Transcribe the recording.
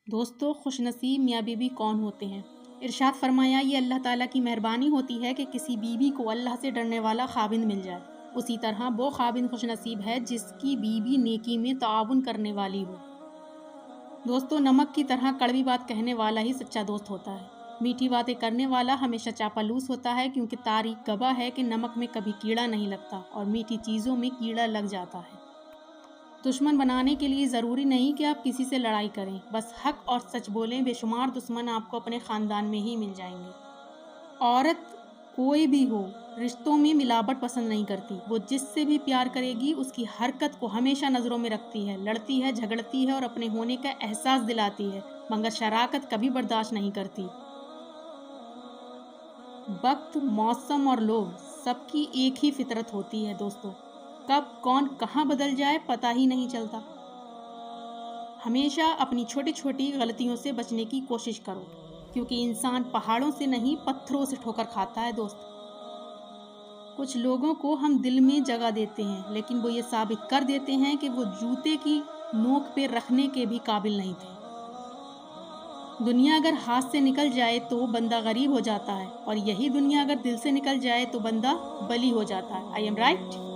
دوستو، خوش نصیب میاں بیوی کون ہوتے ہیں؟ ارشاد فرمایا، یہ اللہ تعالیٰ کی مہربانی ہوتی ہے کہ کسی بیوی کو اللہ سے ڈرنے والا خاوند مل جائے۔ اسی طرح وہ خاوند خوش نصیب ہے جس کی بیوی نیکی میں تعاون کرنے والی ہو۔ دوستو، نمک کی طرح کڑوی بات کہنے والا ہی سچا دوست ہوتا ہے۔ میٹھی باتیں کرنے والا ہمیشہ چاپلوس ہوتا ہے، کیونکہ تاریخ گواہ ہے کہ نمک میں کبھی کیڑا نہیں لگتا اور میٹھی چیزوں میں کیڑا لگ جاتا ہے۔ دشمن بنانے کے لیے ضروری نہیں کہ آپ کسی سے لڑائی کریں، بس حق اور سچ بولیں۔ بے شمار دشمن آپ کو اپنے خاندان میں ہی مل جائیں گے۔ عورت کوئی بھی ہو، رشتوں میں ملاوٹ پسند نہیں کرتی۔ وہ جس سے بھی پیار کرے گی اس کی حرکت کو ہمیشہ نظروں میں رکھتی ہے، لڑتی ہے، جھگڑتی ہے اور اپنے ہونے کا احساس دلاتی ہے، مگر شراکت کبھی برداشت نہیں کرتی۔ وقت، موسم اور لوگ سب کی ایک ہی فطرت ہوتی ہے دوستو۔ کب کون کہاں بدل جائے پتہ ہی نہیں چلتا۔ ہمیشہ اپنی چھوٹی چھوٹی غلطیوں سے بچنے کی کوشش کرو، کیونکہ انسان پہاڑوں سے نہیں پتھروں سے ٹھوکر کھاتا ہے دوست۔ کچھ لوگوں کو ہم دل میں جگہ دیتے ہیں، لیکن وہ یہ ثابت کر دیتے ہیں کہ وہ جوتے کی نوک پہ رکھنے کے بھی قابل نہیں تھے۔ دنیا اگر ہاتھ سے نکل جائے تو بندہ غریب ہو جاتا ہے، اور یہی دنیا اگر دل سے نکل جائے تو بندہ بلی ہو جاتا ہے۔ I am right؟